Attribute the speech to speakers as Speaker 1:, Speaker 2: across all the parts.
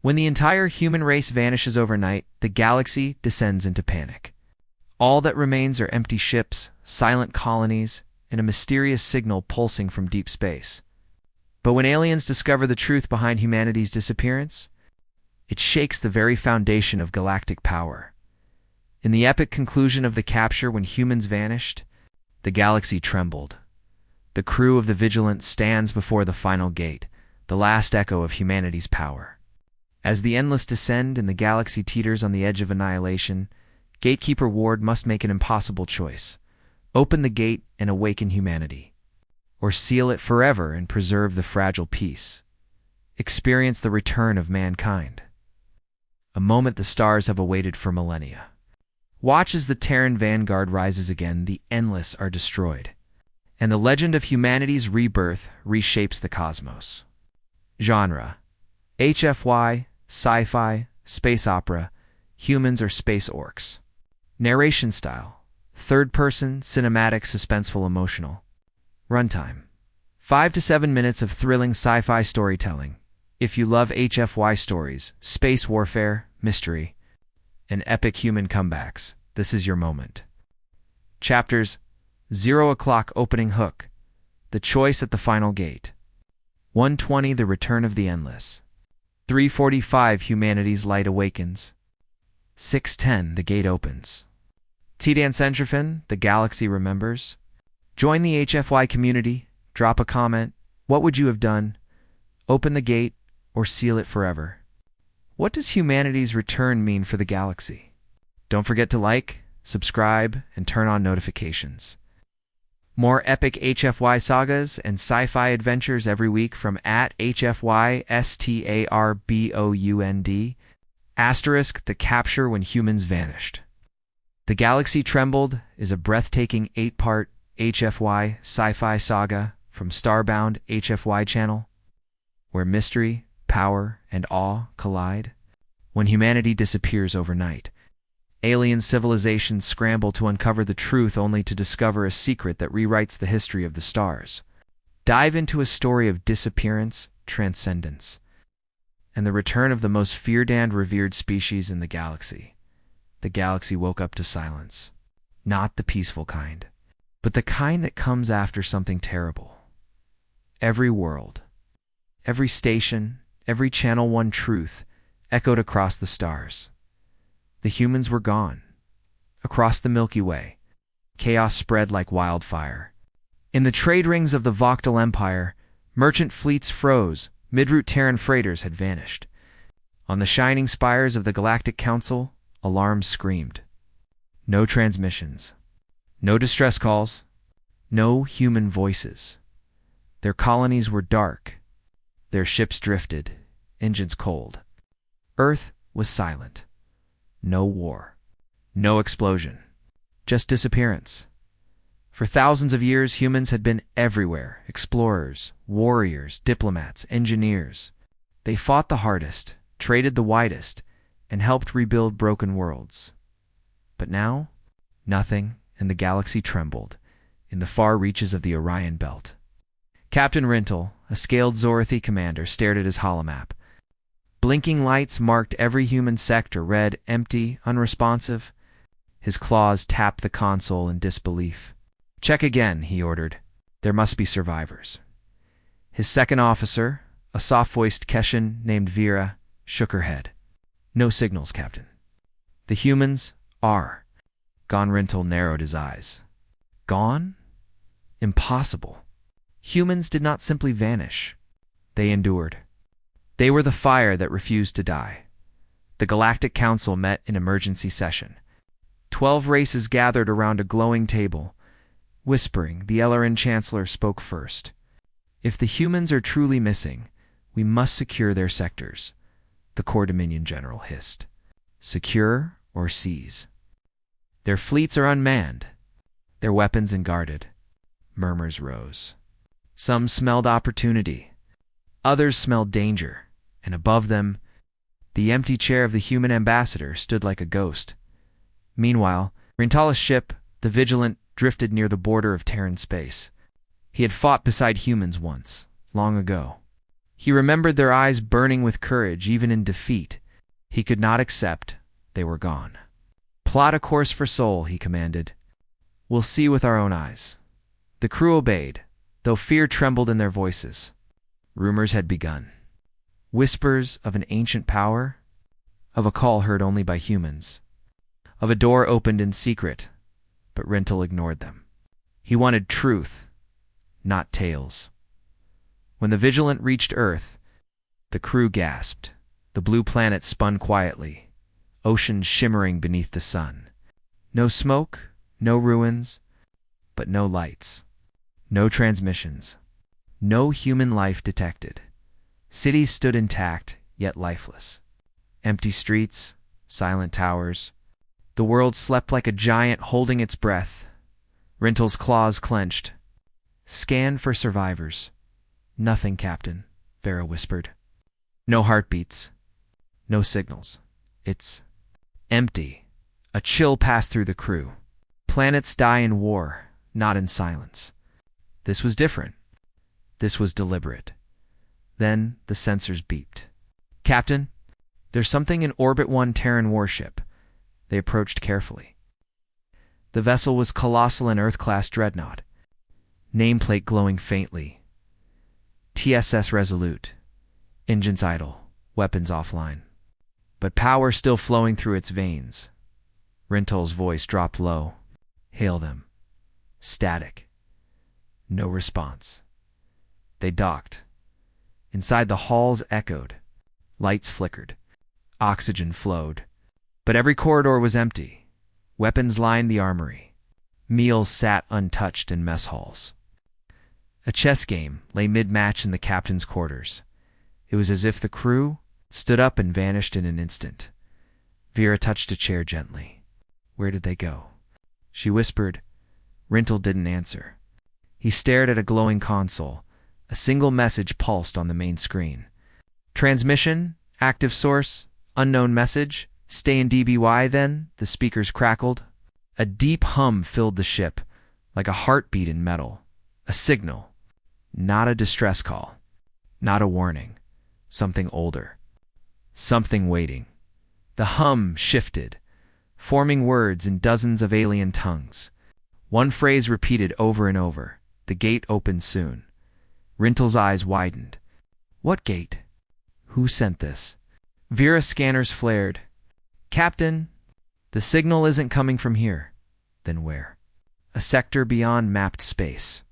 Speaker 1: When the entire human race vanishes overnight, the galaxy descends into panic. All that remains are empty ships, silent colonies, and a mysterious signal pulsing from deep space. But when aliens discover the truth behind humanity's disappearance, it shakes the very foundation of galactic power. In the epic conclusion of the capture, when humans vanished, the galaxy trembled. The crew of the Vigilant stands before the final gate, the last echo of humanity's power. As the endless descend and the galaxy teeters on the edge of annihilation, Gatekeeper Ward must make an impossible choice: open the gate and awaken humanity, or seal it forever and preserve the fragile peace. Experience the return of mankind. A moment the stars have awaited for millennia. Watch as the Terran Vanguard rises again, the endless are destroyed, and the legend of humanity's rebirth reshapes the cosmos. Genre: HFY, sci-fi, space opera, humans or space orcs. Narration style: third-person, cinematic, suspenseful, emotional. Runtime: 5 to 7 minutes of thrilling sci-fi storytelling. If you love HFY stories, space warfare, mystery, and epic human comebacks, this is your moment. Chapters: 0 o'clock opening hook, the choice at the final gate. 1:20 the return of the endless. 3:45 humanity's light awakens. 6:10 the gate opens. Teeters the galaxy remembers. Join the HFY community, drop a comment. What would you have done? Open the gate or seal it forever? What does humanity's return mean for the galaxy? Don't forget to like, subscribe, and turn on notifications. More epic HFY sagas and sci-fi adventures every week from @HFYSTARBOUND. Asterisk the capture when humans vanished. The Galaxy Trembled is a breathtaking 8-part HFY sci-fi saga from Starbound HFY channel, where mystery, power, and awe collide. When humanity disappears overnight, alien civilizations scramble to uncover the truth only to discover a secret that rewrites the history of the stars. Dive into a story of disappearance, transcendence, and the return of the most feared and revered species in the galaxy. The galaxy woke up to silence. Not the peaceful kind, but the kind that comes after something terrible. Every world, every station, every Channel 1 truth echoed across the stars. The humans were gone. Across the Milky Way, chaos spread like wildfire. In the trade rings of the Voctal Empire, merchant fleets froze, mid-route Terran freighters had vanished. On the shining spires of the Galactic Council, alarms screamed. No transmissions. No distress calls. No human voices. Their colonies were dark. Their ships drifted, engines cold. Earth was silent. No war. No explosion. Just disappearance. For thousands of years, humans had been everywhere. Explorers, warriors, diplomats, engineers. They fought the hardest, traded the widest, and helped rebuild broken worlds. But now, nothing, and the galaxy trembled in the far reaches of the Orion Belt. Captain Rintel, a scaled Zorathi commander, stared at his holomap. Blinking lights marked every human sector, red, empty, unresponsive. His claws tapped the console in disbelief. "Check again," he ordered. "There must be survivors." His second officer, a soft-voiced Keshan named Vera, shook her head. "No signals, Captain." "The humans are." Rintel narrowed his eyes. Gone? Impossible. Humans did not simply vanish. They endured. They were the fire that refused to die. The Galactic Council met in emergency session. 12 races gathered around a glowing table. Whispering, the Ellerin Chancellor spoke first. "If the humans are truly missing, we must secure their sectors," the Core Dominion General hissed. "Secure or seize. Their fleets are unmanned, their weapons unguarded." Murmurs rose. Some smelled opportunity. Others smelled danger. And above them, the empty chair of the human ambassador stood like a ghost. Meanwhile, Rintal's ship, the Vigilant, drifted near the border of Terran space. He had fought beside humans once, long ago. He remembered their eyes burning with courage even in defeat. He could not accept they were gone. "Plot a course for Sol," he commanded. "We'll see with our own eyes." The crew obeyed, though fear trembled in their voices. Rumors had begun. Whispers of an ancient power, of a call heard only by humans, of a door opened in secret, but Rintel ignored them. He wanted truth, not tales. When the Vigilant reached Earth, the crew gasped. The blue planet spun quietly, oceans shimmering beneath the sun. No smoke, no ruins, but no lights, no transmissions, no human life detected. Cities stood intact, yet lifeless. Empty streets, silent towers. The world slept like a giant holding its breath. Rintel's claws clenched. "Scan for survivors." "Nothing, Captain," Vera whispered. "No heartbeats. No signals. It's empty." A chill passed through the crew. Planets die in war, not in silence. This was different. This was deliberate. Then the sensors beeped. "Captain, there's something in Orbit 1 Terran warship." They approached carefully. The vessel was colossal, an Earth-class dreadnought. Nameplate glowing faintly. TSS Resolute. Engines idle, weapons offline. But power still flowing through its veins. Rintel's voice dropped low. "Hail them." Static. No response. They docked. Inside the halls echoed. Lights flickered. Oxygen flowed. But every corridor was empty. Weapons lined the armory. Meals sat untouched in mess halls. A chess game lay mid-match in the captain's quarters. It was as if the crew stood up and vanished in an instant. Vera touched a chair gently. "Where did they go?" She whispered. Rintel didn't answer. He stared at a glowing console. A single message pulsed on the main screen. "Transmission, active source, unknown message. Stay in DBY then," the speakers crackled. A deep hum filled the ship, like a heartbeat in metal. A signal. Not a distress call. Not a warning. Something older. Something waiting. The hum shifted, forming words in dozens of alien tongues. One phrase repeated over and over. "The gate opens soon." Rintel's eyes widened. "What gate? Who sent this?" Vera's scanners flared. "Captain, the signal isn't coming from here." "Then where?" "A sector beyond mapped space."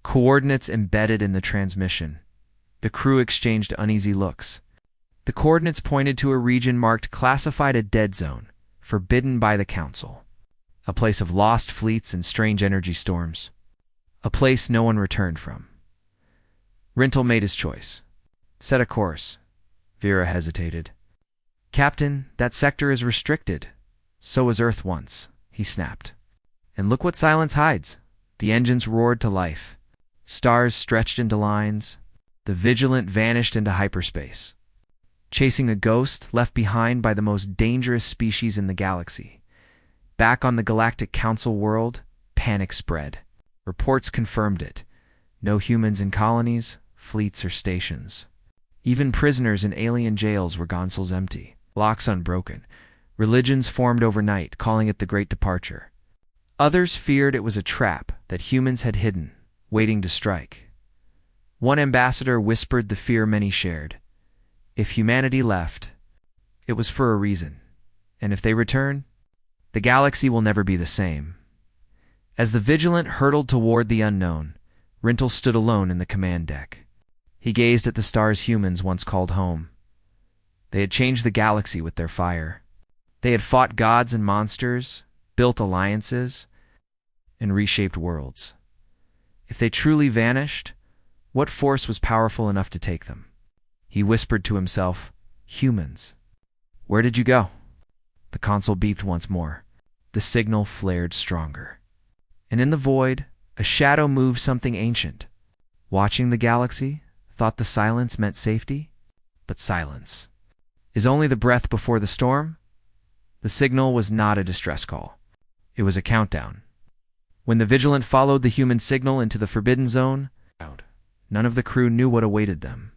Speaker 1: Coordinates embedded in the transmission. The crew exchanged uneasy looks. The coordinates pointed to a region marked "Classified a Dead Zone, forbidden by the Council." A place of lost fleets and strange energy storms. A place no one returned from. Rintel made his choice. "Set a course." Vera hesitated. "Captain, that sector is restricted." "So was Earth once," he snapped. "And look what silence hides." The engines roared to life. Stars stretched into lines. The Vigilant vanished into hyperspace, chasing a ghost left behind by the most dangerous species in the galaxy. Back on the Galactic Council world, panic spread. Reports confirmed it. No humans in colonies, fleets, or stations. Even prisoners in alien jails were gone, souls empty, locks unbroken. Religions formed overnight, calling it the Great Departure. Others feared it was a trap that humans had hidden, waiting to strike. One ambassador whispered the fear many shared. If humanity left, it was for a reason. And if they return, the galaxy will never be the same. As the Vigilant hurtled toward the unknown, Rintel stood alone in the command deck. He gazed at the stars humans once called home. They had changed the galaxy with their fire. They had fought gods and monsters, built alliances, and reshaped worlds. If they truly vanished, what force was powerful enough to take them? He whispered to himself, "Humans, where did you go?" The console beeped once more. The signal flared stronger. And in the void, a shadow moved, something ancient. Watching the galaxy, thought the silence meant safety? But silence is only the breath before the storm. The signal was not a distress call. It was a countdown. When the Vigilant followed the human signal into the forbidden zone, none of the crew knew what awaited them.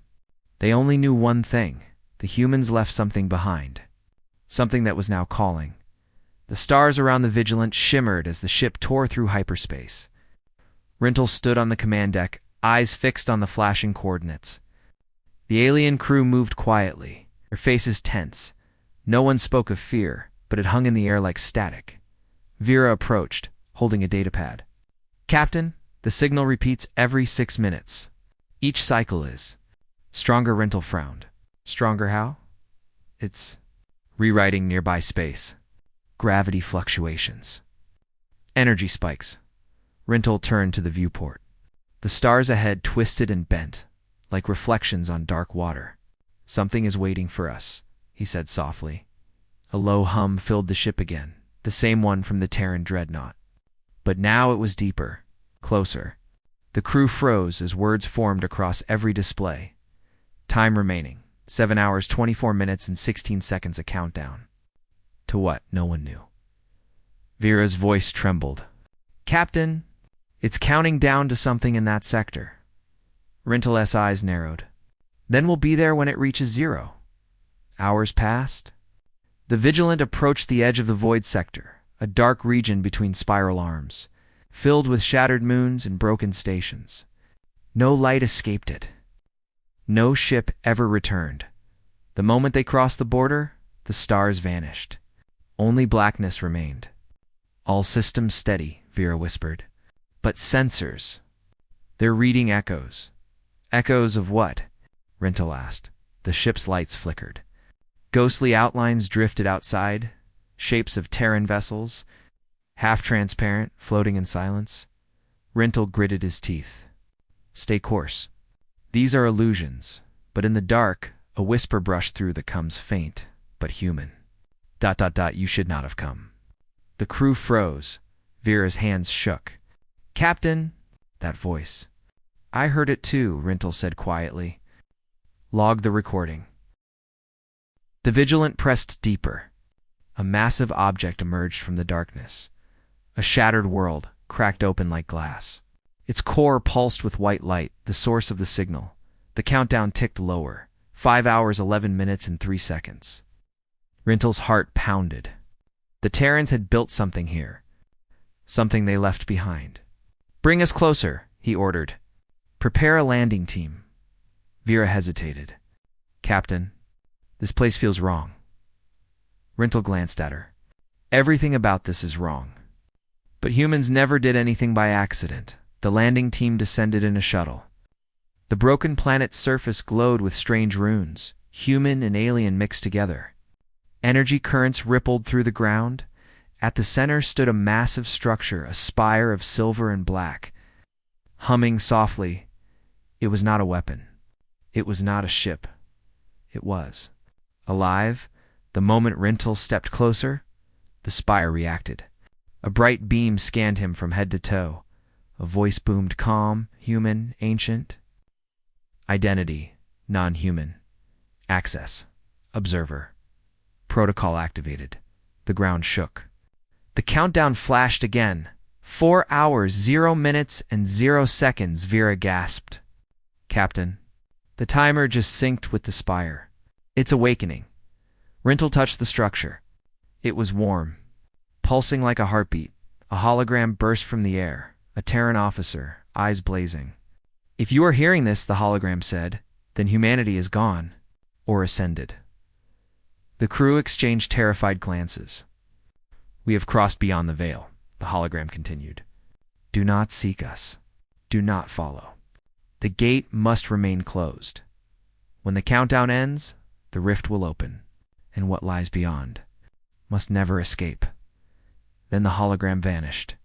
Speaker 1: They only knew one thing. The humans left something behind. Something that was now calling. The stars around the Vigilant shimmered as the ship tore through hyperspace. Rintel stood on the command deck, eyes fixed on the flashing coordinates. The alien crew moved quietly, their faces tense. No one spoke of fear, but it hung in the air like static. Vera approached, holding a datapad. "Captain, the signal repeats every 6 minutes. Each cycle is." Stronger Rintel frowned. "Stronger how?" "It's rewriting nearby space. Gravity fluctuations. Energy spikes." Rintel turned to the viewport. The stars ahead twisted and bent, like reflections on dark water. "Something is waiting for us," he said softly. A low hum filled the ship again, the same one from the Terran dreadnought. But now it was deeper, closer. The crew froze as words formed across every display. Time remaining, 7 hours, 24 minutes, and 16 seconds, a countdown. To what? No one knew. Vera's voice trembled. "Captain, it's counting down to something in that sector." Rintel's eyes narrowed. "Then we'll be there when it reaches 0. Hours passed. The Vigilant approached the edge of the void sector, a dark region between spiral arms, filled with shattered moons and broken stations. No light escaped it. No ship ever returned. The moment they crossed the border, the stars vanished. Only blackness remained. "All systems steady," Vera whispered. "But sensors, they're reading echoes." "Echoes of what?" Rintel asked. The ship's lights flickered. Ghostly outlines drifted outside, shapes of Terran vessels, half-transparent, floating in silence. Rintel gritted his teeth. "Stay course. These are illusions, but in the dark, a whisper brushed through that comes faint, but human. ... You should not have come." The crew froze. Vera's hands shook. "Captain," that voice. "I heard it too," Rintel said quietly. "Log the recording." The Vigilant pressed deeper. A massive object emerged from the darkness. A shattered world, cracked open like glass. Its core pulsed with white light, the source of the signal. The countdown ticked lower. 5 hours, 11 minutes, and 3 seconds. Rintel's heart pounded. The Terrans had built something here. Something they left behind. "Bring us closer," he ordered. "Prepare a landing team." Vera hesitated. "Captain, this place feels wrong." Rintel glanced at her. "Everything about this is wrong. But humans never did anything by accident." The landing team descended in a shuttle. The broken planet's surface glowed with strange runes, human and alien mixed together. Energy currents rippled through the ground. At the center stood a massive structure, a spire of silver and black. Humming softly, it was not a weapon. It was not a ship. It was alive. The moment Rintel stepped closer, the spire reacted. A bright beam scanned him from head to toe. A voice boomed, calm, human, ancient. "Identity, non-human. Access, observer. Protocol activated." The ground shook. The countdown flashed again. 4 hours, 0 minutes, and 0 seconds, Vera gasped. "Captain." The timer just synced with the spire. "It's awakening." Rintel touched the structure. It was warm, pulsing like a heartbeat. A hologram burst from the air. A Terran officer, eyes blazing. "If you are hearing this," the hologram said, "then humanity is gone, or ascended." The crew exchanged terrified glances. "We have crossed beyond the veil," the hologram continued. "Do not seek us. Do not follow. The gate must remain closed. When the countdown ends, the rift will open, and what lies beyond must never escape." Then the hologram vanished.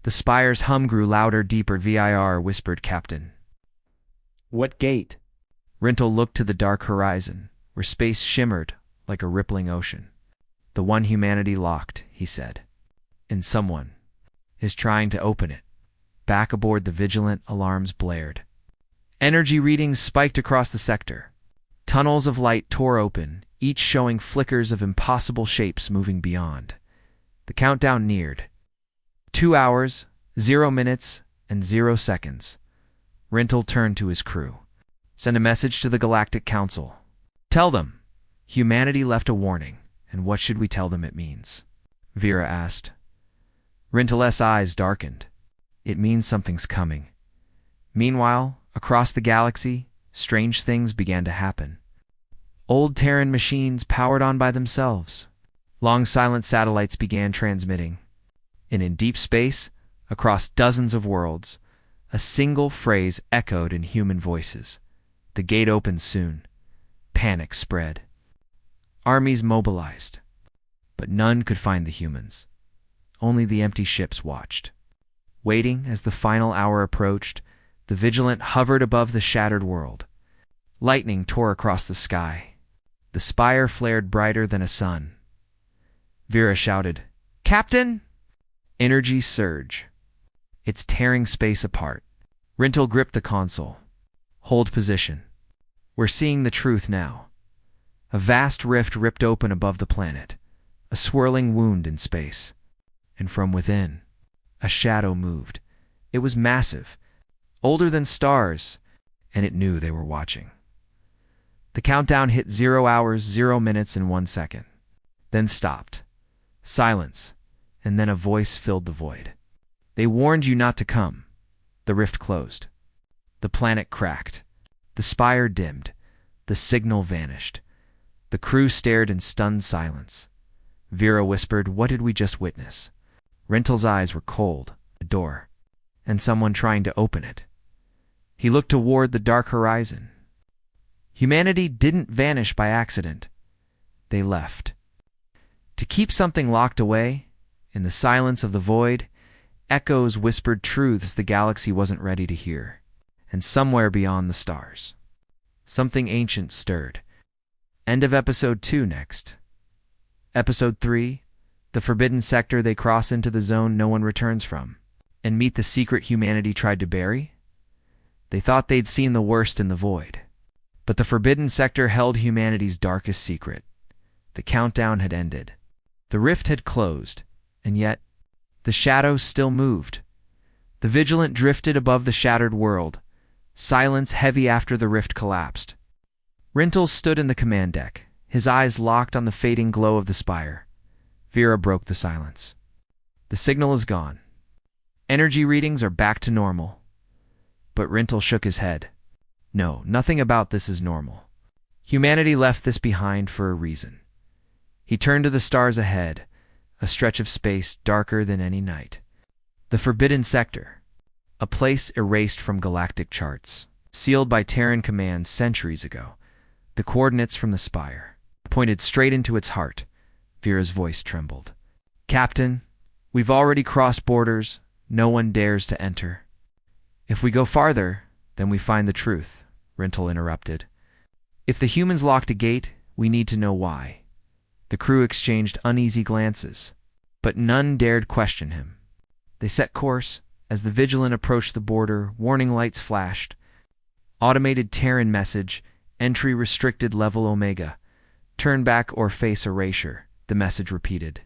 Speaker 1: The spire's hum grew louder, deeper. "VIR," whispered Captain.
Speaker 2: "What gate?"
Speaker 1: Rintel looked to the dark horizon, where space shimmered like a rippling ocean. "The one humanity locked," he said. "And someone is trying to open it." Back aboard the Vigilant, alarms blared. Energy readings spiked across the sector. Tunnels of light tore open, each showing flickers of impossible shapes moving beyond. The countdown neared. 2 hours, 0 minutes, and 0 seconds. Rintel turned to his crew. Send a message to the Galactic Council. Tell them, humanity left a warning, and what should we tell them it means? Vera asked. Rintel's eyes darkened. It means something's coming. Meanwhile, across the galaxy, strange things began to happen. Old Terran machines powered on by themselves. Long silent satellites began transmitting. And in deep space, across dozens of worlds, a single phrase echoed in human voices. The gate opened soon. Panic spread. Armies mobilized. But none could find the humans. Only the empty ships watched. Waiting as the final hour approached, the Vigilant hovered above the shattered world. Lightning tore across the sky. The spire flared brighter than a sun. Vera shouted, "Captain!" Energy surge. It's tearing space apart. Rintel gripped the console. Hold position. We're seeing the truth now. A vast rift ripped open above the planet, a swirling wound in space. And from within, a shadow moved. It was massive, older than stars, and it knew they were watching. The countdown hit 0 hours, 0 minutes, and 1 second. Then stopped. Silence, and then a voice filled the void. They warned you not to come. The rift closed. The planet cracked. The spire dimmed. The signal vanished. The crew stared in stunned silence. Vera whispered, "What did we just witness?" Rintel's eyes were cold. A door. And someone trying to open it. He looked toward the dark horizon. Humanity didn't vanish by accident. They left. To keep something locked away, in the silence of the void, echoes whispered truths the galaxy wasn't ready to hear. And somewhere beyond the stars, something ancient stirred. End of Episode 2 next. Episode 3, the forbidden sector. They cross into the zone no one returns from, and meet the secret humanity tried to bury. They thought they'd seen the worst in the void. But the forbidden sector held humanity's darkest secret. The countdown had ended. The rift had closed, and yet the shadows still moved. The Vigilant drifted above the shattered world, silence heavy after the rift collapsed. Rintel stood in the command deck, his eyes locked on the fading glow of the spire. Vera broke the silence. The signal is gone. Energy readings are back to normal. But Rintel shook his head. No, nothing about this is normal. Humanity left this behind for a reason. He turned to the stars ahead, a stretch of space darker than any night. The Forbidden Sector, a place erased from galactic charts, sealed by Terran commands centuries ago. The coordinates from the spire pointed straight into its heart. Vera's voice trembled. "Captain, we've already crossed borders. No one dares to enter." "If we go farther, then we find the truth," Rintel interrupted. "If the humans locked a gate, we need to know why." The crew exchanged uneasy glances, but none dared question him. They set course. As the Vigilant approached the border, warning lights flashed. Automated Terran message, entry restricted level Omega. Turn back or face erasure, the message repeated.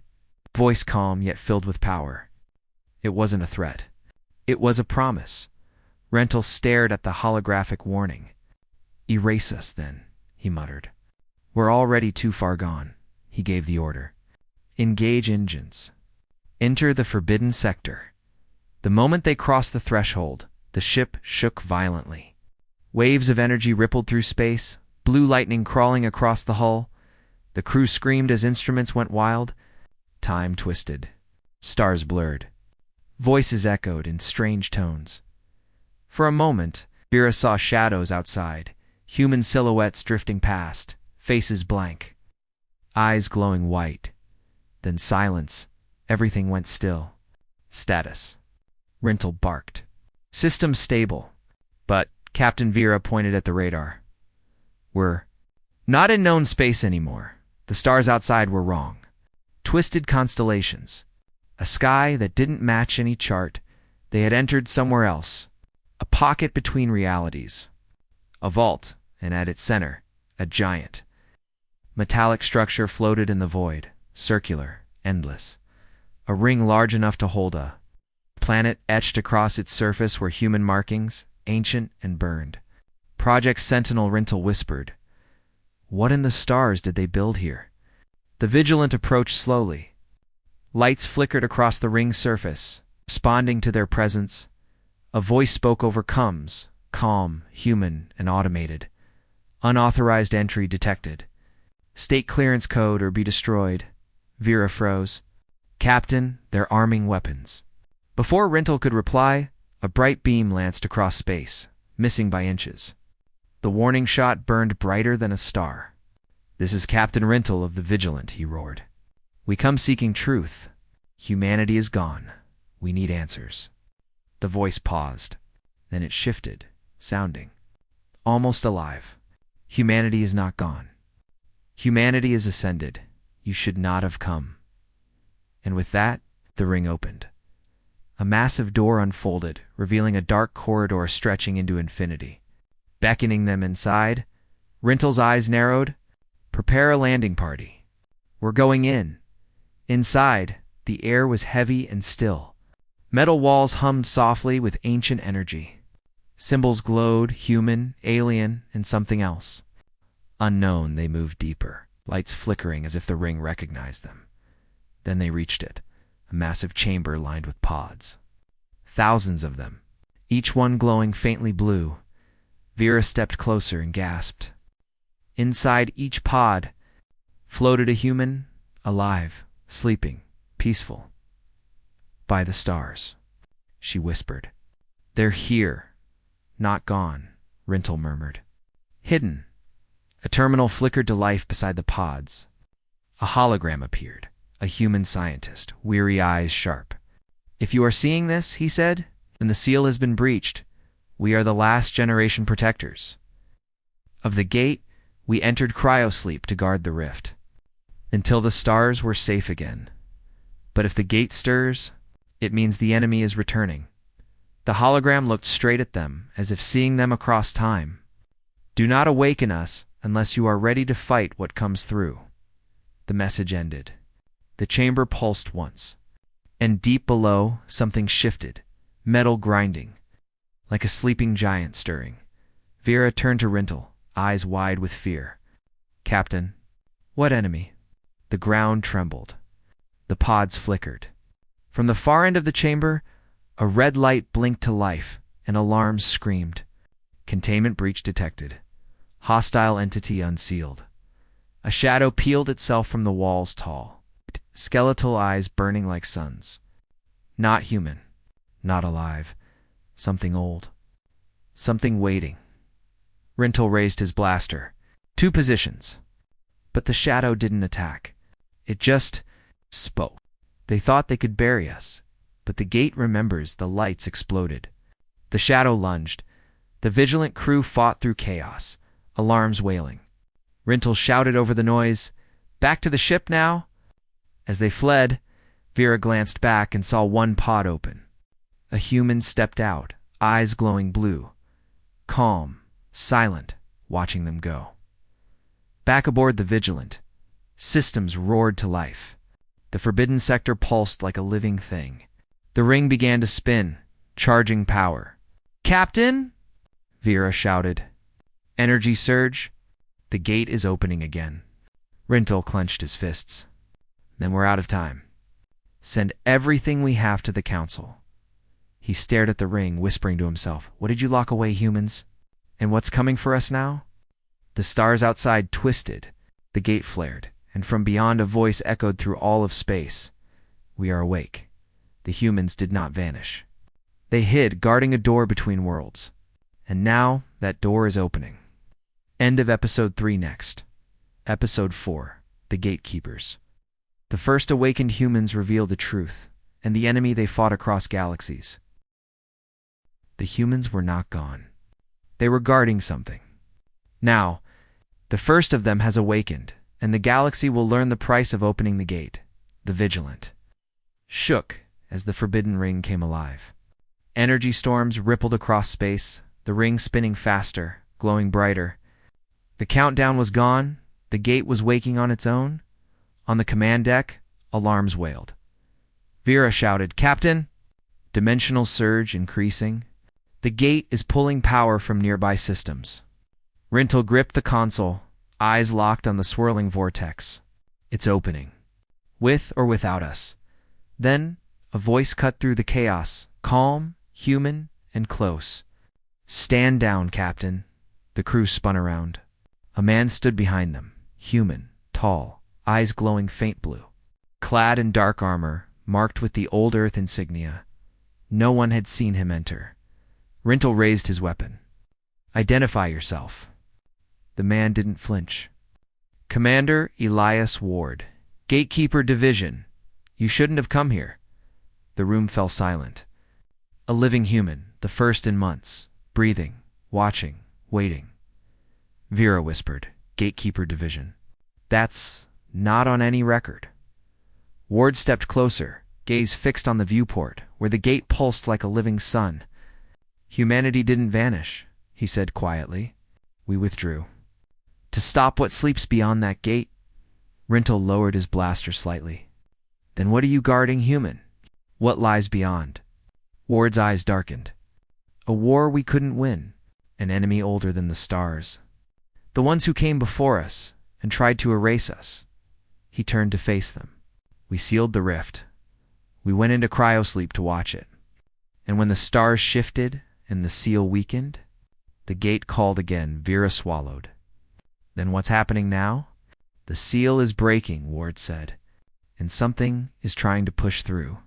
Speaker 1: Voice calm yet filled with power. It wasn't a threat. It was a promise. Rintel stared at the holographic warning. "Erase us, then," he muttered. "We're already too far gone." He gave the order. "Engage engines. Enter the Forbidden Sector." The moment they crossed the threshold, the ship shook violently. Waves of energy rippled through space, blue lightning crawling across the hull. The crew screamed as instruments went wild. Time twisted. Stars blurred. Voices echoed in strange tones. For a moment, Vera saw shadows outside, human silhouettes drifting past, faces blank, eyes glowing white. Then silence. Everything went still. Status. Rintel barked. "System stable." But Captain Vera pointed at the radar. "We're not in known space anymore. The stars outside were wrong. Twisted constellations. A sky that didn't match any chart. They had entered somewhere else. A pocket between realities. A vault, and at its center, a giant metallic structure floated in the void, circular, endless. A ring large enough to hold a planet etched across its surface were human markings, ancient and burned. Project Sentinel, Rintel whispered. What in the stars did they build here? The Vigilant approached slowly. Lights flickered across the ring's surface, responding to their presence. A voice spoke over comms, calm, human, and automated. Unauthorized entry detected. State clearance code or be destroyed. Vera froze. Captain, they're arming weapons. Before Rintel could reply, a bright beam lanced across space, missing by inches. The warning shot burned brighter than a star. This is Captain Rintel of the Vigilant, he roared. We come seeking truth. Humanity is gone. We need answers. The voice paused. Then it shifted, sounding almost alive. Humanity is not gone. Humanity is ascended. You should not have come. And with that, the ring opened. A massive door unfolded, revealing a dark corridor stretching into infinity. Beckoning them inside, Rintel's eyes narrowed. Prepare a landing party. We're going in. Inside, the air was heavy and still. Metal walls hummed softly with ancient energy. Symbols glowed, human, alien, and something else. Unknown, they moved deeper, lights flickering as if the ring recognized them. Then they reached it, a massive chamber lined with pods. Thousands of them, each one glowing faintly blue. Vera stepped closer and gasped. Inside each pod floated a human, alive, sleeping, peaceful. By the stars, she whispered. They're here, not gone, Rintel murmured. Hidden. A terminal flickered to life beside the pods. A hologram appeared, a human scientist, weary eyes sharp. If you are seeing this, he said, then the seal has been breached. We are the last generation protectors. Of the gate, we entered cryosleep to guard the rift. Until the stars were safe again. But if the gate stirs, it means the enemy is returning. The hologram looked straight at them, as if seeing them across time. Do not awaken us unless you are ready to fight what comes through. The message ended. The chamber pulsed once. And deep below, something shifted, metal grinding, like a sleeping giant stirring. Vera turned to Rintel, eyes wide with fear. Captain, what enemy? The ground trembled. The pods flickered. From the far end of the chamber, a red light blinked to life, and alarms screamed. Containment breach detected. Hostile entity unsealed. A shadow peeled itself from the walls tall, skeletal eyes burning like suns. Not human, not alive, something old, something waiting. Rintel raised his blaster. 2 positions. But the shadow didn't attack. It just spoke. They thought they could bury us, but the gate remembers. The lights exploded. The shadow lunged. The Vigilant crew fought through chaos, alarms wailing. Rintel shouted over the noise, "Back to the ship now!" As they fled, Vera glanced back and saw one pod open. A human stepped out, eyes glowing blue, calm, silent, watching them go. Back aboard the Vigilant, systems roared to life. The forbidden sector pulsed like a living thing. The ring began to spin, charging power. "Captain!" Vera shouted. Energy surge. The gate is opening again. Rintel clenched his fists. Then we're out of time. Send everything we have to the Council. He stared at the ring, whispering to himself, "What did you lock away, humans? And what's coming for us now?" The stars outside twisted. The gate flared, and from beyond a voice echoed through all of space. "We are awake." The humans did not vanish. They hid, guarding a door between worlds. And now that door is opening. End of Episode 3 next. Episode 4, The Gatekeepers. The first awakened humans reveal the truth, and the enemy they fought across galaxies. The humans were not gone. They were guarding something. Now, the first of them has awakened, and the galaxy will learn the price of opening the gate. The Vigilant shook as the forbidden ring came alive. Energy storms rippled across space, the ring spinning faster, glowing brighter. The countdown was gone. The gate was waking on its own. On the command deck, alarms wailed. Vera shouted, "Captain!" Dimensional surge increasing. The gate is pulling power from nearby systems. Rintel gripped the console, eyes locked on the swirling vortex. It's opening. With or without us. Then, a voice cut through the chaos, calm, human, and close. Stand down, Captain. The crew spun around. A man stood behind them, human, tall, eyes glowing faint blue. Clad in dark armor, marked with the old Earth insignia. No one had seen him enter. Rintel raised his weapon. Identify yourself. The man didn't flinch. Commander Elias Ward, Gatekeeper Division. You shouldn't have come here. The room fell silent. A living human, the first in months, breathing, watching, waiting. Vera whispered, Gatekeeper Division. That's not on any record. Ward stepped closer, gaze fixed on the viewport, where the gate pulsed like a living sun. Humanity didn't vanish, he said quietly. We withdrew. To stop what sleeps beyond that gate? Rintel lowered his blaster slightly. Then what are you guarding, human? What lies beyond? Ward's eyes darkened. A war we couldn't win, an enemy older than the stars. The ones who came before us and tried to erase us. He turned to face them. We sealed the rift. We went into cryosleep to watch it. And when the stars shifted and the seal weakened, the gate called again. Vera swallowed. Then what's happening now? The seal is breaking, Ward said, and something is trying to push through.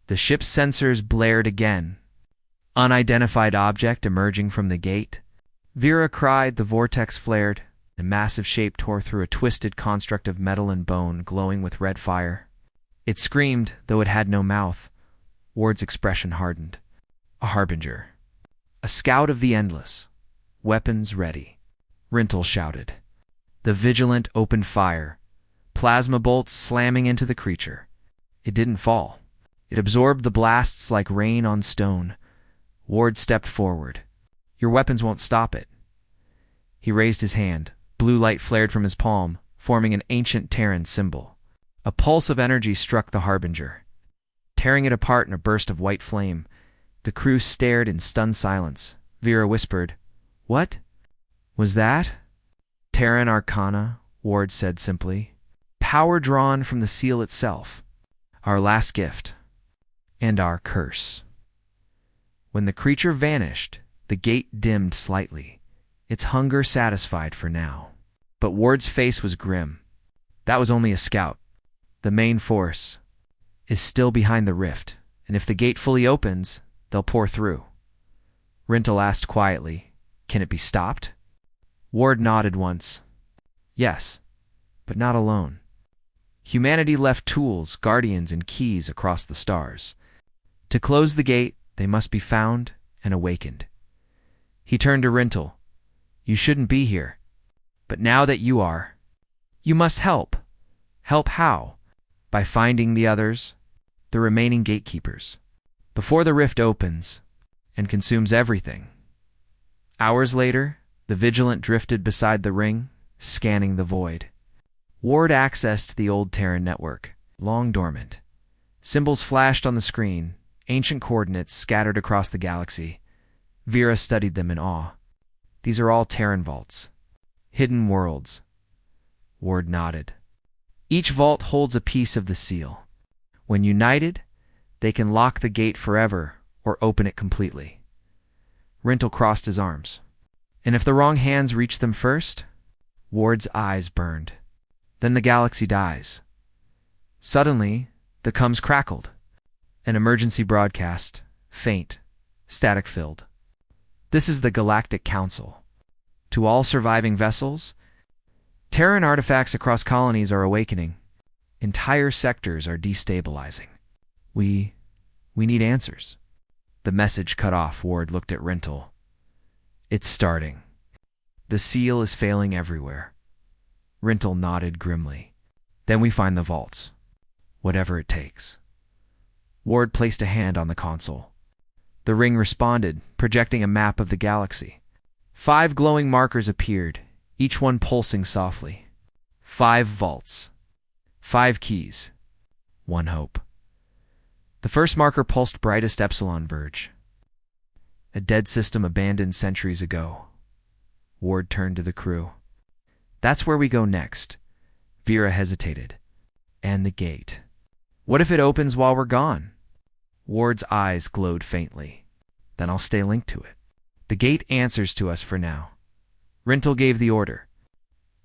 Speaker 1: The ship's sensors blared again. Unidentified object emerging from the gate. Vera cried, the vortex flared. A massive shape tore through a twisted construct of metal and bone glowing with red fire. It screamed, though it had no mouth. Ward's expression hardened. A harbinger. A scout of the endless. Weapons ready. Rintel shouted. The Vigilant opened fire. Plasma bolts slamming into the creature. It didn't fall. It absorbed the blasts like rain on stone. Ward stepped forward. Your weapons won't stop it. He raised his hand. Blue light flared from his palm, forming an ancient Terran symbol. A pulse of energy struck the harbinger. Tearing it apart in a burst of white flame, the crew stared in stunned silence. Vera whispered, What was that? Terran Arcana, Ward said simply. Power drawn from the seal itself. Our last gift. And our curse. When the creature vanished, the gate dimmed slightly, its hunger satisfied for now. But Ward's face was grim. That was only a scout. The main force is still behind the rift, and if the gate fully opens, they'll pour through. Rintel asked quietly, Can it be stopped? Ward nodded once. Yes, but not alone. Humanity left tools, guardians, and keys across the stars. To close the gate, they must be found and awakened. He turned to Rintel. You shouldn't be here. But now that you are, you must help. Help how? By finding the others, the remaining gatekeepers, before the rift opens and consumes everything. Hours later, the Vigilant drifted beside the ring, scanning the void. Ward accessed the old Terran network, long dormant. Symbols flashed on the screen, ancient coordinates scattered across the galaxy. Vera studied them in awe. These are all Terran vaults. Hidden worlds. Ward nodded. Each vault holds a piece of the seal. When united, they can lock the gate forever or open it completely. Rintel crossed his arms. And if the wrong hands reach them first? Ward's eyes burned. Then the galaxy dies. Suddenly, the comms crackled. An emergency broadcast, faint, static-filled. This is the Galactic Council. To all surviving vessels, Terran artifacts across colonies are awakening. Entire sectors are destabilizing. We need answers. The message cut off. Ward looked at Rintel. It's starting. The seal is failing everywhere. Rintel nodded grimly. Then we find the vaults. Whatever it takes. Ward placed a hand on the console. The ring responded, projecting a map of the galaxy. 5 glowing markers appeared, each one pulsing softly. 5 vaults. 5 keys. 1 hope. The first marker pulsed brightest Epsilon Verge. A dead system abandoned centuries ago. Ward turned to the crew. That's where we go next. Vera hesitated. And the gate. What if it opens while we're gone? Ward's eyes glowed faintly. Then I'll stay linked to it. The gate answers to us for now. Rintel gave the order.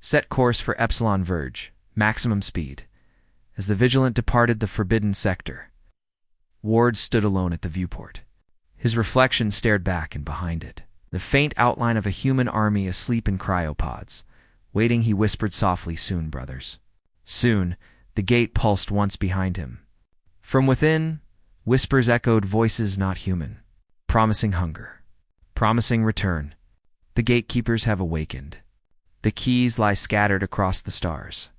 Speaker 1: Set course for Epsilon Verge, maximum speed. As the Vigilant departed the forbidden sector, Ward stood alone at the viewport. His reflection stared back and behind it. The faint outline of a human army asleep in cryopods. Waiting, he whispered softly, "Soon, brothers." Soon, the gate pulsed once behind him. From within, whispers echoed, voices not human, promising hunger, promising return. The gatekeepers have awakened. The keys lie scattered across the stars.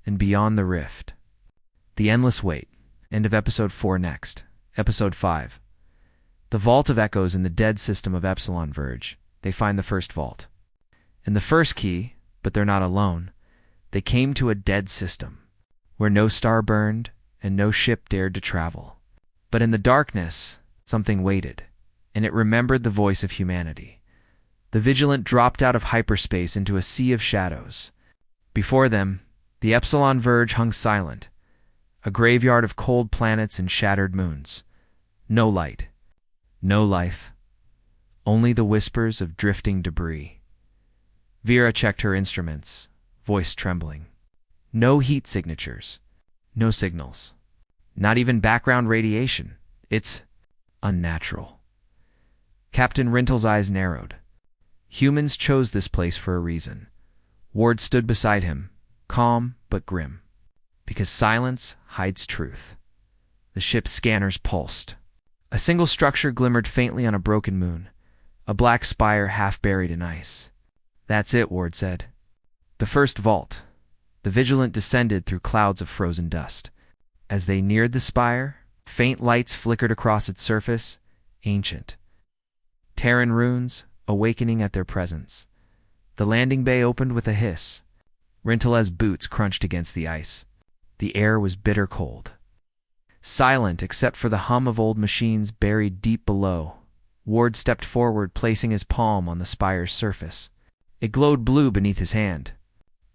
Speaker 1: And beyond the rift, the endless wait. End of Episode 4 next. Episode 5. The Vault of Echoes in the dead system of Epsilon Verge. They find the first vault. And the first key, but they're not alone. They came to a dead system, where no star burned and no ship dared to travel. But in the darkness, something waited, and it remembered the voice of humanity. The Vigilant dropped out of hyperspace into a sea of shadows. Before them, the Epsilon Verge hung silent, a graveyard of cold planets and shattered moons. No light, no life, only the whispers of drifting debris. Vera checked her instruments, voice trembling. No heat signatures, no signals, not even background radiation. It's unnatural. Captain Rintel's eyes narrowed. Humans chose this place for a reason. Ward stood beside him, calm but grim. Because silence hides truth. The ship's scanners pulsed. A single structure glimmered faintly on a broken moon, a black spire half buried in ice. That's it, Ward said. The first vault. The Vigilant descended through clouds of frozen dust. As they neared the spire, faint lights flickered across its surface, ancient. Terran runes, awakening at their presence. The landing bay opened with a hiss. Rintel's boots crunched against the ice. The air was bitter cold. Silent except for the hum of old machines buried deep below. Ward stepped forward, placing his palm on the spire's surface. It glowed blue beneath his hand.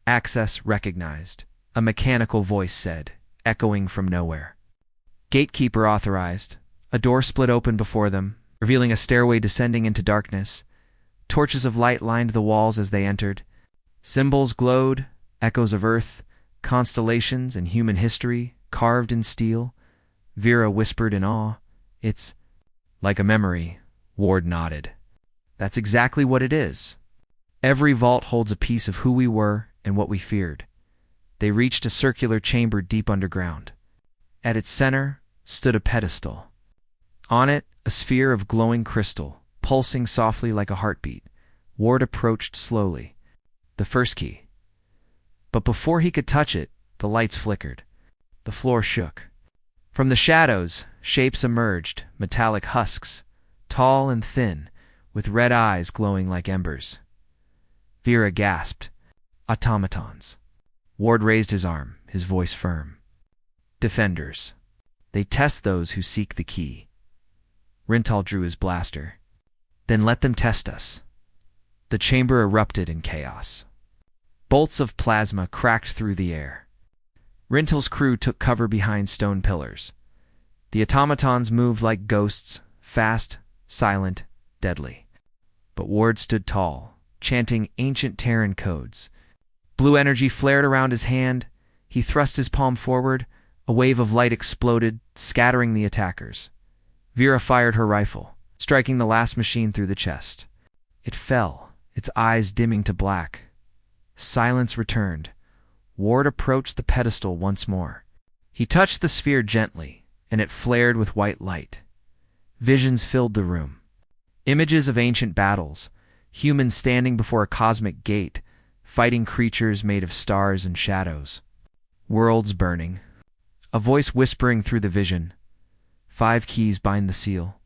Speaker 1: Access recognized, a mechanical voice said, echoing from nowhere. Gatekeeper authorized. A door split open before them, revealing a stairway descending into darkness. Torches of light lined the walls as they entered. Symbols glowed, echoes of Earth, constellations and human history, carved in steel. Vera whispered in awe, "It's like a memory." Ward nodded. "That's exactly what it is. Every vault holds a piece of who we were and what we feared." They reached a circular chamber deep underground. At its center stood a pedestal. On it, a sphere of glowing crystal, pulsing softly like a heartbeat. Ward approached slowly. The first key. But before he could touch it, the lights flickered. The floor shook. From the shadows, shapes emerged, metallic husks, tall and thin, with red eyes glowing like embers. Vera gasped. Automatons. Ward raised his arm, his voice firm. Defenders. They test those who seek the key. Rintel drew his blaster. Then let them test us. The chamber erupted in chaos. Bolts of plasma cracked through the air. Rintel's crew took cover behind stone pillars. The automatons moved like ghosts, fast, silent, deadly. But Ward stood tall, chanting ancient Terran codes. Blue energy flared around his hand. He thrust his palm forward. A wave of light exploded, scattering the attackers. Vera fired her rifle, striking the last machine through the chest. It fell, its eyes dimming to black. Silence returned. Ward approached the pedestal once more. He touched the sphere gently, and it flared with white light. Visions filled the room. Images of ancient battles, humans standing before a cosmic gate, fighting creatures made of stars and shadows. Worlds burning. A voice whispering through the vision. 5 keys bind the seal.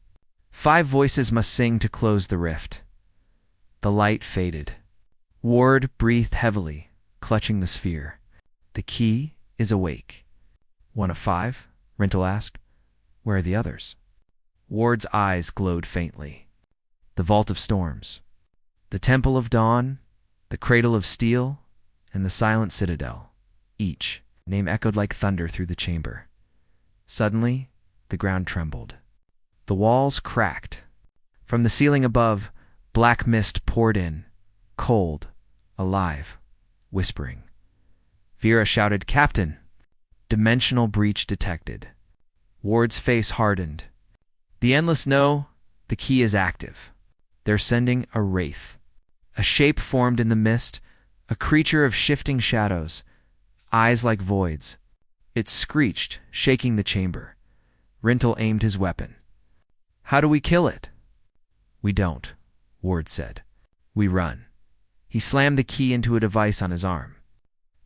Speaker 1: 5 voices must sing to close the rift. The light faded. Ward breathed heavily, clutching the sphere. The key is awake. 1 of 5? Rintel asked. Where are the others? Ward's eyes glowed faintly. The Vault of Storms. The Temple of Dawn the Cradle of Steel, and the Silent Citadel. Each name echoed like thunder through the chamber. Suddenly, the ground trembled. The walls cracked. From the ceiling above, black mist poured in, cold, alive, whispering. Vera shouted, "Captain!" Dimensional breach detected. Ward's face hardened. The Endless know the key is active. They're sending a wraith. A shape formed in the mist, a creature of shifting shadows, eyes like voids. It screeched, shaking the chamber. Rintel aimed his weapon. "How do we kill it?" "We don't," Ward said. "We run." He slammed the key into a device on his arm.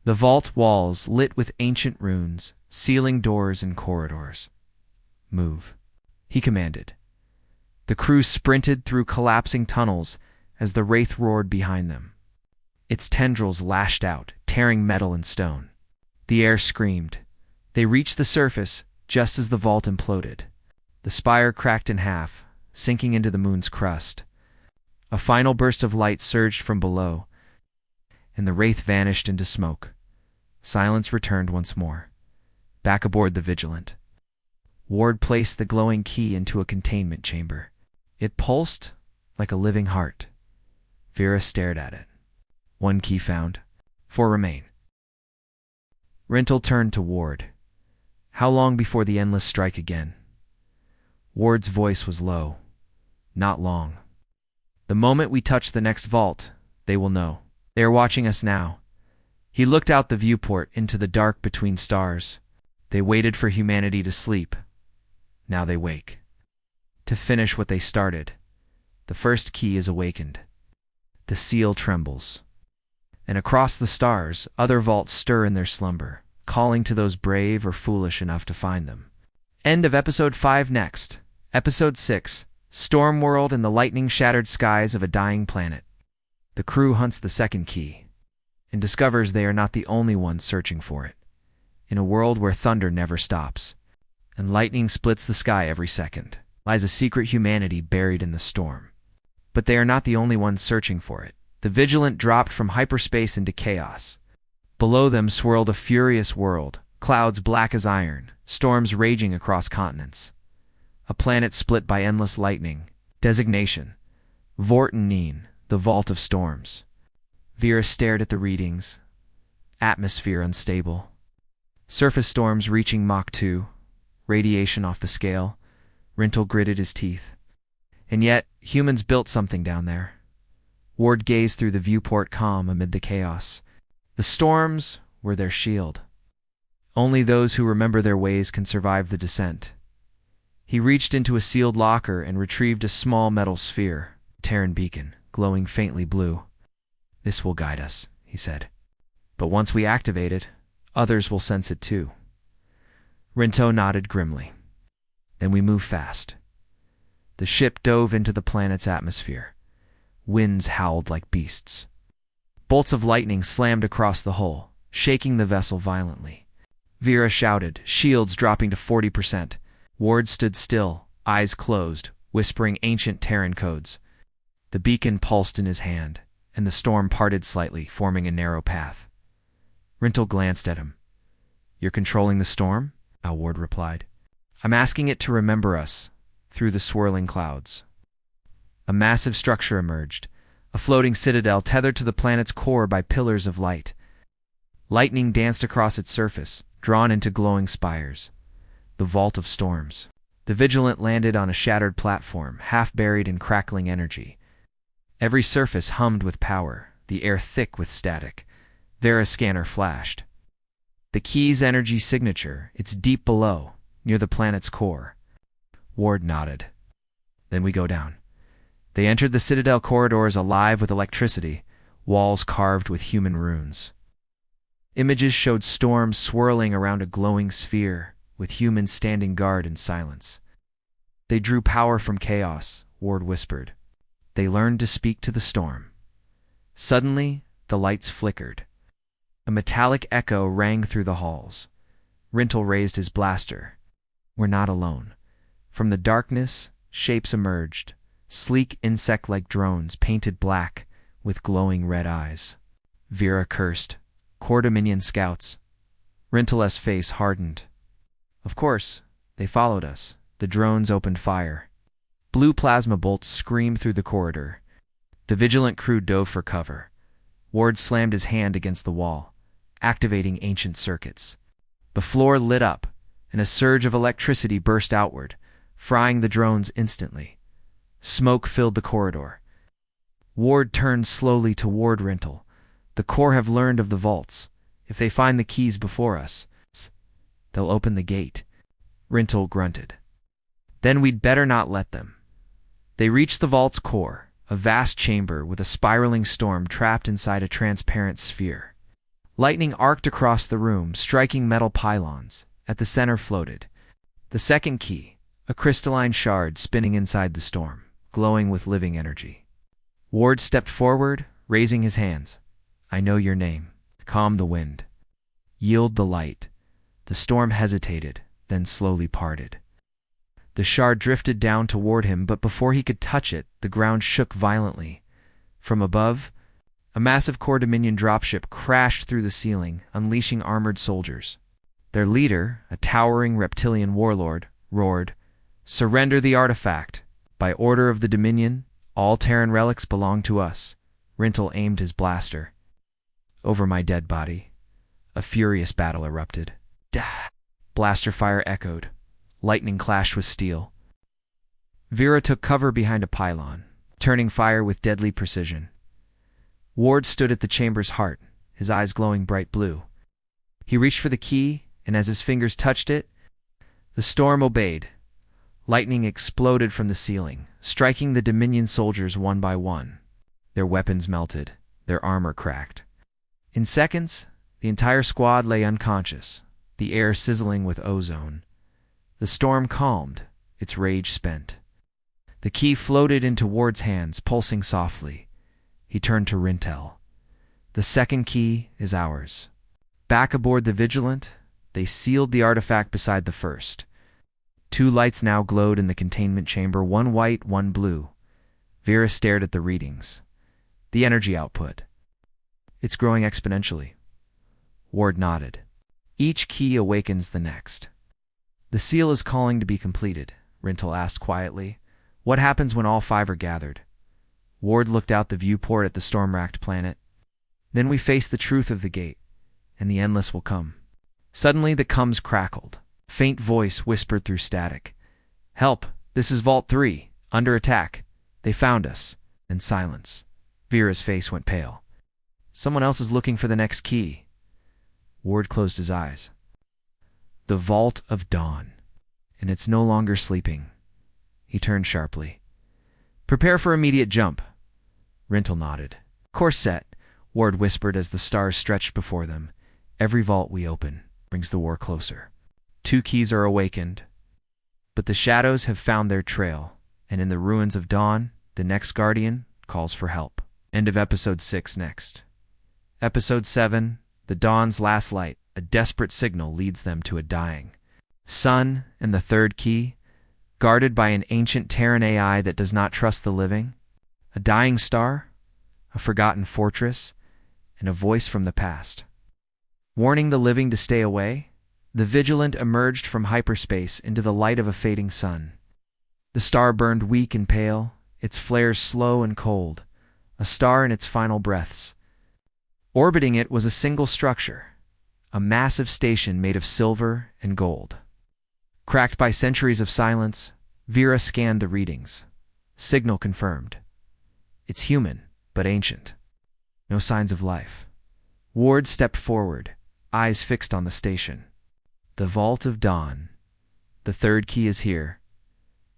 Speaker 1: The vault walls lit with ancient runes, sealing doors and corridors. "Move," he commanded. The crew sprinted through collapsing tunnels as the wraith roared behind them. Its tendrils lashed out, tearing metal and stone. The air screamed. They reached the surface just as the vault imploded. The spire cracked in half, sinking into the moon's crust. A final burst of light surged from below, and the wraith vanished into smoke. Silence returned once more. Back aboard the Vigilant, Ward placed the glowing key into a containment chamber. It pulsed like a living heart. Vera stared at it. 1 key found. 4 remain. Rintel turned to Ward. "How long before the Endless strike again?" Ward's voice was low. "Not long. The moment we touch the next vault, they will know. They are watching us now." He looked out the viewport into the dark between stars. They waited for humanity to sleep. Now they wake. To finish what they started. The first key is awakened. The seal trembles. And across the stars, other vaults stir in their slumber, calling to those brave or foolish enough to find them. End of Episode 5 next. Episode 6, Storm World and the lightning-shattered skies of a dying planet. The crew hunts the second key and discovers they are not the only ones searching for it. In a world where thunder never stops and lightning splits the sky every second, lies a secret humanity buried in the storm. But they are not the only ones searching for it. The Vigilant dropped from hyperspace into chaos. Below them swirled a furious world, clouds black as iron, storms raging across continents. A planet split by endless lightning. Designation: Vorten, the Vault of Storms. Vera stared at the readings. Atmosphere unstable. Surface storms reaching Mach 2. Radiation off the scale. Rintel gritted his teeth. And yet, humans built something down there. Ward gazed through the viewport calm amid the chaos. The storms were their shield. Only those who remember their ways can survive the descent. He reached into a sealed locker and retrieved a small metal sphere, Terran beacon, glowing faintly blue. "This will guide us," he said. "But once we activate it, others will sense it too." Rintel nodded grimly. "Then we move fast." The ship dove into the planet's atmosphere. Winds howled like beasts. Bolts of lightning slammed across the hull, shaking the vessel violently. Vera shouted, shields dropping to 40%. Ward stood still, eyes closed, whispering ancient Terran codes. The beacon pulsed in his hand, and the storm parted slightly, forming a narrow path. Rintel glanced at him. "You're controlling the storm?" Ward replied. "I'm asking it to remember us, through the swirling clouds." A massive structure emerged, a floating citadel tethered to the planet's core by pillars of light. Lightning danced across its surface, drawn into glowing spires. The Vault of Storms. The Vigilant landed on a shattered platform, half buried in crackling energy. Every surface hummed with power, the air thick with static. Vera's scanner flashed. The key's energy signature, it's deep below, near the planet's core. Ward nodded. "Then we go down." They entered the Citadel corridors alive with electricity, walls carved with human runes. Images showed storms swirling around a glowing sphere, with humans standing guard in silence. "They drew power from chaos," Ward whispered. "They learned to speak to the storm." Suddenly, the lights flickered. A metallic echo rang through the halls. Rintel raised his blaster. "We're not alone." From the darkness, shapes emerged, sleek insect-like drones painted black, with glowing red eyes. Vera cursed. Core Dominion scouts. Rintel's face hardened. Of course, they followed us. The drones opened fire. Blue plasma bolts screamed through the corridor. The Vigilant crew dove for cover. Ward slammed his hand against the wall, activating ancient circuits. The floor lit up, and a surge of electricity burst outward, frying the drones instantly. Smoke filled the corridor. Ward turned slowly toward Rintel. The Core have learned of the vaults. If they find the keys before us, they'll open the gate. Rintel grunted. Then we'd better not let them. They reached the vault's core, a vast chamber with a spiraling storm trapped inside a transparent sphere. Lightning arced across the room, striking metal pylons. At the center floated the second key, a crystalline shard spinning inside the storm, glowing with living energy. Ward stepped forward, raising his hands. I know your name. Calm the wind. Yield the light. The storm hesitated, then slowly parted. The shard drifted down toward him, but before he could touch it, the ground shook violently. From above, a massive Core Dominion dropship crashed through the ceiling, unleashing armored soldiers. Their leader, a towering reptilian warlord, roared, "Surrender the artifact! By order of the Dominion, all Terran relics belong to us." Rintel aimed his blaster. Over my dead body, a furious battle erupted. Dah! Blaster fire echoed. Lightning clashed with steel. Vera took cover behind a pylon, turning fire with deadly precision. Ward stood at the chamber's heart, his eyes glowing bright blue. He reached for the key, and as his fingers touched it, the storm obeyed. Lightning exploded from the ceiling, striking the Dominion soldiers one by one. Their weapons melted, their armor cracked. In seconds, the entire squad lay unconscious, the air sizzling with ozone. The storm calmed, its rage spent. The key floated into Ward's hands, pulsing softly. He turned to Rintel. The second key is ours. Back aboard the Vigilant, they sealed the artifact beside the first. Two lights now glowed in the containment chamber, one white, one blue. Vera stared at the readings. The energy output. It's growing exponentially. Ward nodded. Each key awakens the next. The seal is calling to be completed, Rintel asked quietly. What happens when all five are gathered? Ward looked out the viewport at the storm-racked planet. Then we face the truth of the gate, and the endless will come. Suddenly the coms crackled. Faint voice whispered through static. Help! This is Vault 3. Under attack. They found us. And silence. Vera's face went pale. Someone else is looking for the next key. Ward closed his eyes. The Vault of Dawn. And it's no longer sleeping. He turned sharply. Prepare for immediate jump. Rintel nodded. Course set, Ward whispered as the stars stretched before them. Every vault we open brings the war closer. 2 keys are awakened. But the shadows have found their trail, and in the ruins of dawn, the next guardian calls for help. End of Episode 6 next. Episode 7, The Dawn's Last Light. A desperate signal leads them to a dying sun, and the third key, guarded by an ancient Terran AI that does not trust the living. A dying star, a forgotten fortress, and a voice from the past. Warning the living to stay away, the Vigilant emerged from hyperspace into the light of a fading sun. The star burned weak and pale, its flares slow and cold, a star in its final breaths. Orbiting it was a single structure, a massive station made of silver and gold. Cracked by centuries of silence, Vera scanned the readings. Signal confirmed. It's human, but ancient. No signs of life. Ward stepped forward, eyes fixed on the station. The Vault of Dawn. The third key is here.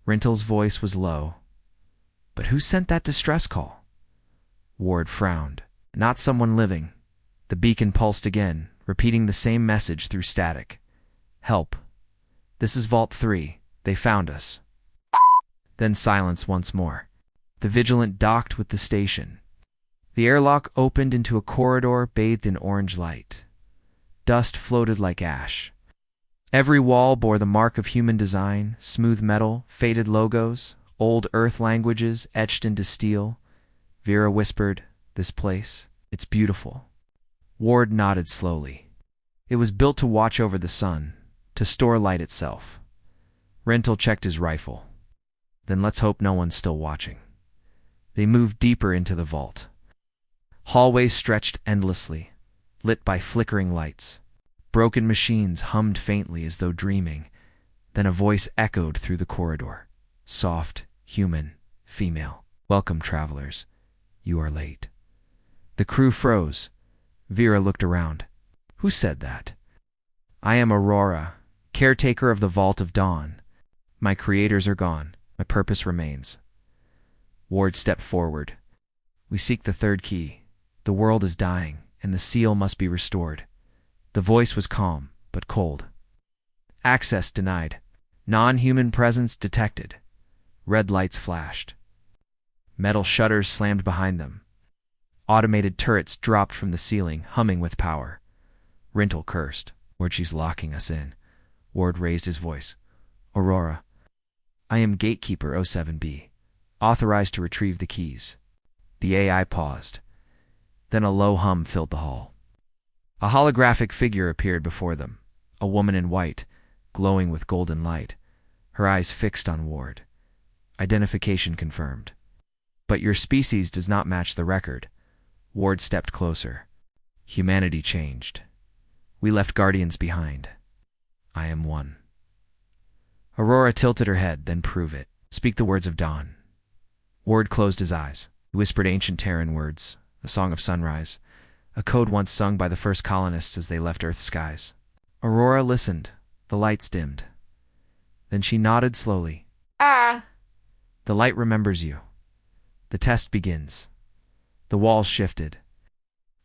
Speaker 1: Rintel's voice was low. But who sent that distress call? Ward frowned. Not someone living. The beacon pulsed again, repeating the same message through static. Help. This is Vault 3. They found us. Then silence once more. The Vigilant docked with the station. The airlock opened into a corridor bathed in orange light. Dust floated like ash. Every wall bore the mark of human design, smooth metal, faded logos, old Earth languages etched into steel. Vera whispered, this place. It's beautiful. Ward nodded slowly. It was built to watch over the sun, to store light itself. Rental checked his rifle. Then let's hope no one's still watching. They moved deeper into the vault. Hallways stretched endlessly, lit by flickering lights. Broken machines hummed faintly as though dreaming. Then a voice echoed through the corridor. Soft, human, female. Welcome, travelers. You are late. The crew froze. Vera looked around. Who said that? I am Aurora, caretaker of the Vault of Dawn. My creators are gone. My purpose remains. Ward stepped forward. We seek the third key. The world is dying, and the seal must be restored. The voice was calm, but cold. Access denied. Non-human presence detected. Red lights flashed. Metal shutters slammed behind them. Automated turrets dropped from the ceiling, humming with power. Rintel cursed. Ward, she's locking us in. Ward raised his voice. Aurora, I am Gatekeeper 07B, authorized to retrieve the keys. The AI paused. Then a low hum filled the hall. A holographic figure appeared before them, a woman in white, glowing with golden light, her eyes fixed on Ward. Identification confirmed. But your species does not match the record. Ward stepped closer. Humanity changed. We left guardians behind. I am one. Aurora tilted her head, then prove it. Speak the words of dawn. Ward closed his eyes. He whispered ancient Terran words, a song of sunrise, a code once sung by the first colonists as they left Earth's skies. Aurora listened. The lights dimmed. Then she nodded slowly. Ah! The light remembers you. The test begins. The walls shifted.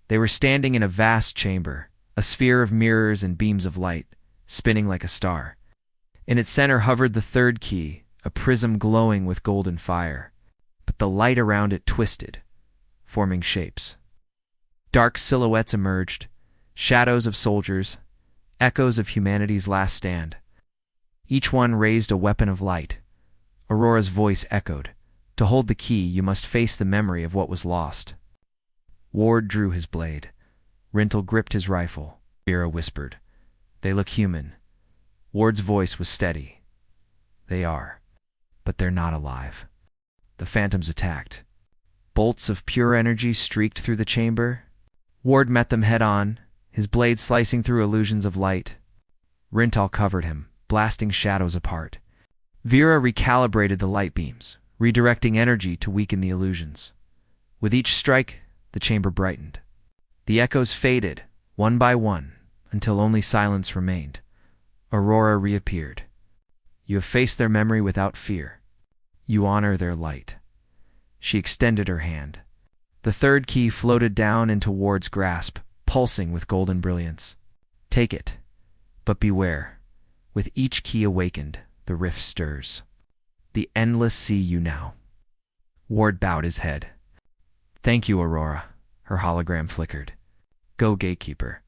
Speaker 1: They were standing in a vast chamber, a sphere of mirrors and beams of light, spinning like a star. In its center hovered the third key, a prism glowing with golden fire. But the light around it twisted, forming shapes. Dark silhouettes emerged, shadows of soldiers, echoes of humanity's last stand. Each one raised a weapon of light. Aurora's voice echoed. To hold the key, you must face the memory of what was lost. Ward drew his blade. Rintel gripped his rifle. Vera whispered. They look human. Ward's voice was steady. They are. But they're not alive. The phantoms attacked. Bolts of pure energy streaked through the chamber. Ward met them head-on, his blade slicing through illusions of light. Rintal covered him, blasting shadows apart. Vera recalibrated the light beams, redirecting energy to weaken the illusions. With each strike, the chamber brightened. The echoes faded, one by one, until only silence remained. Aurora reappeared. You have faced their memory without fear. You honor their light. She extended her hand. The third key floated down into Ward's grasp, pulsing with golden brilliance. Take it, but beware. With each key awakened, the rift stirs. The endless see you now. Ward bowed his head. Thank you, Aurora. Her hologram flickered. Go, Gatekeeper.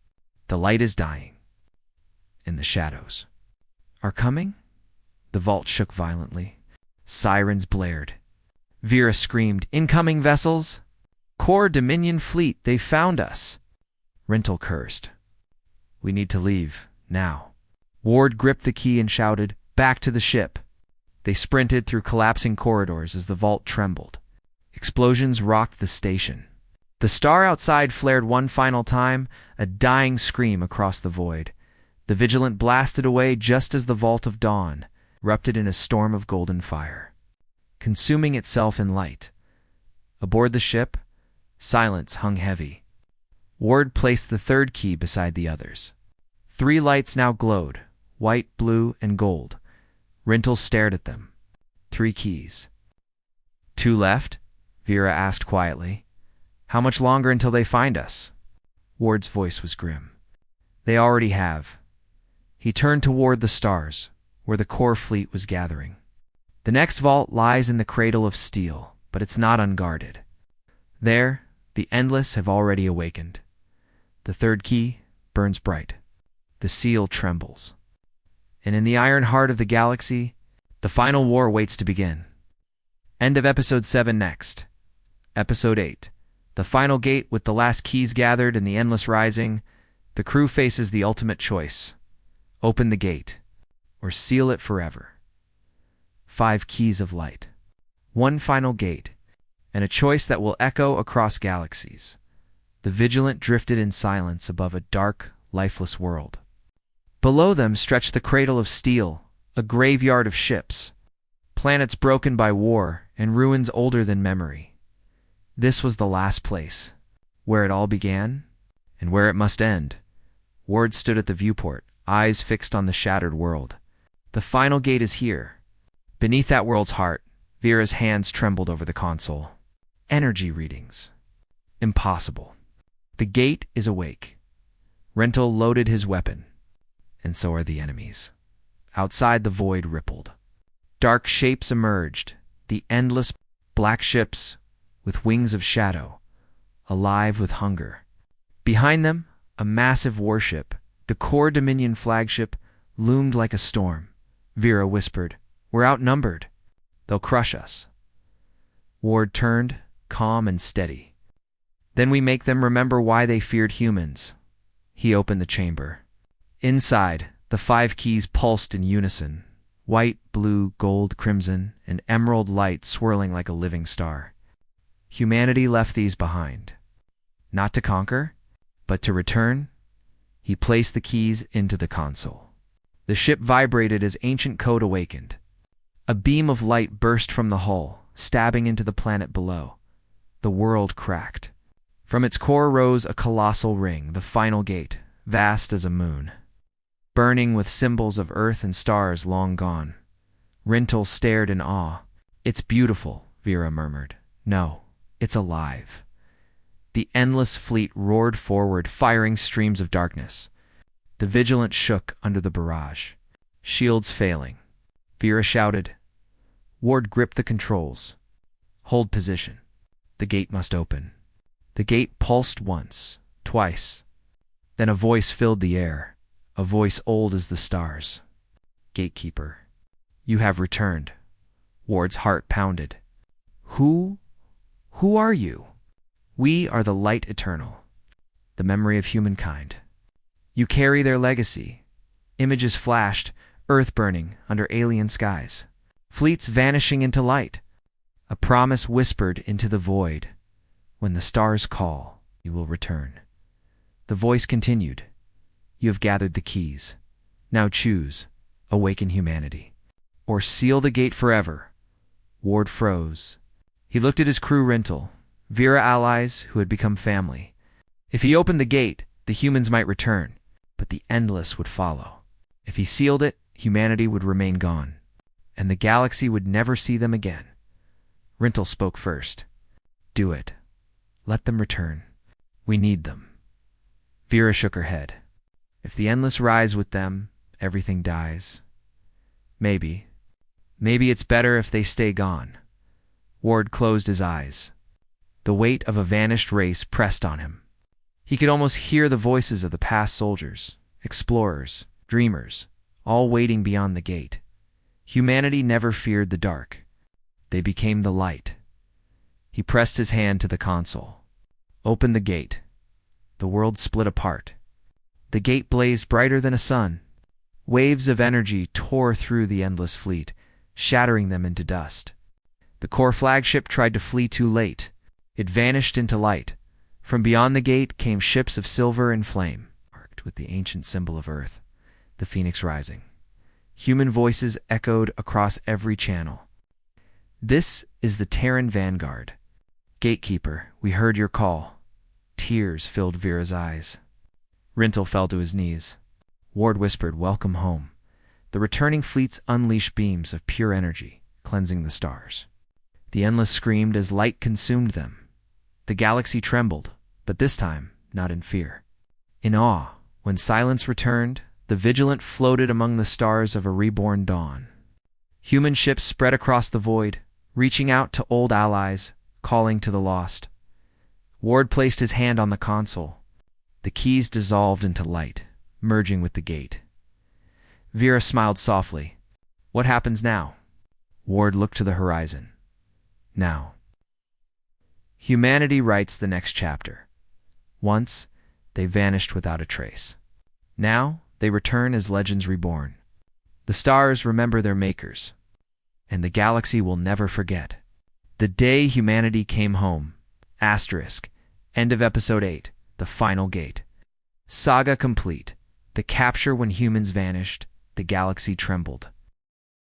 Speaker 1: The light is dying. In the shadows. Are coming? The vault shook violently. Sirens blared. Vera screamed, Incoming vessels! Core Dominion fleet, they found us! Rintel cursed. We need to leave, now. Ward gripped the key and shouted, Back to the ship! They sprinted through collapsing corridors as the vault trembled. Explosions rocked the station. The star outside flared one final time, a dying scream across the void. The Vigilant blasted away just as the Vault of Dawn erupted in a storm of golden fire, consuming itself in light. Aboard the ship, silence hung heavy. Ward placed the third key beside the others. 3 lights now glowed, white, blue, and gold. Rintel stared at them. 3 keys. 2 left? Vera asked quietly. How much longer until they find us? Ward's voice was grim. They already have. He turned toward the stars, where the core fleet was gathering. The next vault lies in the cradle of steel, but it's not unguarded. There, the endless have already awakened. The third key burns bright. The seal trembles. And in the iron heart of the galaxy, the final war waits to begin. End of Episode 7 next. Episode 8. The final gate with the last keys gathered and the endless rising, the crew faces the ultimate choice. Open the gate, or seal it forever. 5 keys of light. One final gate, and a choice that will echo across galaxies. The Vigilant drifted in silence above a dark, lifeless world. Below them stretched the cradle of steel, a graveyard of ships, planets broken by war and ruins older than memory. This was the last place, where it all began, and where it must end. Ward stood at the viewport, eyes fixed on the shattered world. The final gate is here. Beneath that world's heart, Vera's hands trembled over the console. Energy readings. Impossible. The gate is awake. Rental loaded his weapon, and so are the enemies. Outside, the void rippled. Dark shapes emerged, the endless black ships with wings of shadow, alive with hunger. Behind them, a massive warship, the Core Dominion flagship, loomed like a storm. Vera whispered, "We're outnumbered. They'll crush us." Ward turned, calm and steady. "Then we make them remember why they feared humans." He opened the chamber. Inside, the 5 keys pulsed in unison. White, blue, gold, crimson, and emerald light swirling like a living star. Humanity left these behind. Not to conquer, but to return. He placed the keys into the console. The ship vibrated as ancient code awakened. A beam of light burst from the hull, stabbing into the planet below. The world cracked. From its core rose a colossal ring, the final gate, vast as a moon, burning with symbols of Earth and stars long gone. Rintel stared in awe. "It's beautiful," Vera murmured. "No, it's alive." The endless fleet roared forward, firing streams of darkness. The Vigilant shook under the barrage, shields failing. Vera shouted. Ward gripped the controls. "Hold position. The gate must open." The gate pulsed once, twice. Then a voice filled the air, a voice old as the stars. "Gatekeeper, you have returned." Ward's heart pounded. Who are you?" "We are the light eternal, the memory of humankind. You carry their legacy." Images flashed, Earth burning under alien skies, fleets vanishing into light. A promise whispered into the void. "When the stars call, you will return." The voice continued. "You have gathered the keys. Now choose, awaken humanity, or seal the gate forever." Ward froze. He looked at his crew Rintel, Vera allies who had become family. If he opened the gate, the humans might return, but the endless would follow. If he sealed it, humanity would remain gone, and the galaxy would never see them again. Rintel spoke first. "Do it. Let them return. We need them." Vera shook her head. "If the endless rise with them, everything dies. Maybe it's better if they stay gone." Ward closed his eyes. The weight of a vanished race pressed on him. He could almost hear the voices of the past soldiers, explorers, dreamers, all waiting beyond the gate. Humanity never feared the dark. They became the light. He pressed his hand to the console. Opened the gate. The world split apart. The gate blazed brighter than a sun. Waves of energy tore through the endless fleet, shattering them into dust. The core flagship tried to flee too late. It vanished into light. From beyond the gate came ships of silver and flame, marked with the ancient symbol of Earth, the phoenix rising. Human voices echoed across every channel. "This is the Terran Vanguard. Gatekeeper, we heard your call." Tears filled Vera's eyes. Rintel fell to his knees. Ward whispered, "Welcome home." The returning fleets unleashed beams of pure energy, cleansing the stars. The endless screamed as light consumed them. The galaxy trembled, but this time not in fear. In awe, when silence returned, the Vigilant floated among the stars of a reborn dawn. Human ships spread across the void, reaching out to old allies, calling to the lost. Ward placed his hand on the console. The keys dissolved into light, merging with the gate. Vera smiled softly. "What happens now?" Ward looked to the horizon. "Now, Humanity writes the next chapter. Once, they vanished without a trace. Now, they return as legends reborn. The stars remember their makers, and the galaxy will never forget. The day humanity came home. Asterisk. End of Episode 8, The Final Gate. Saga complete. The capture when humans vanished. The galaxy trembled.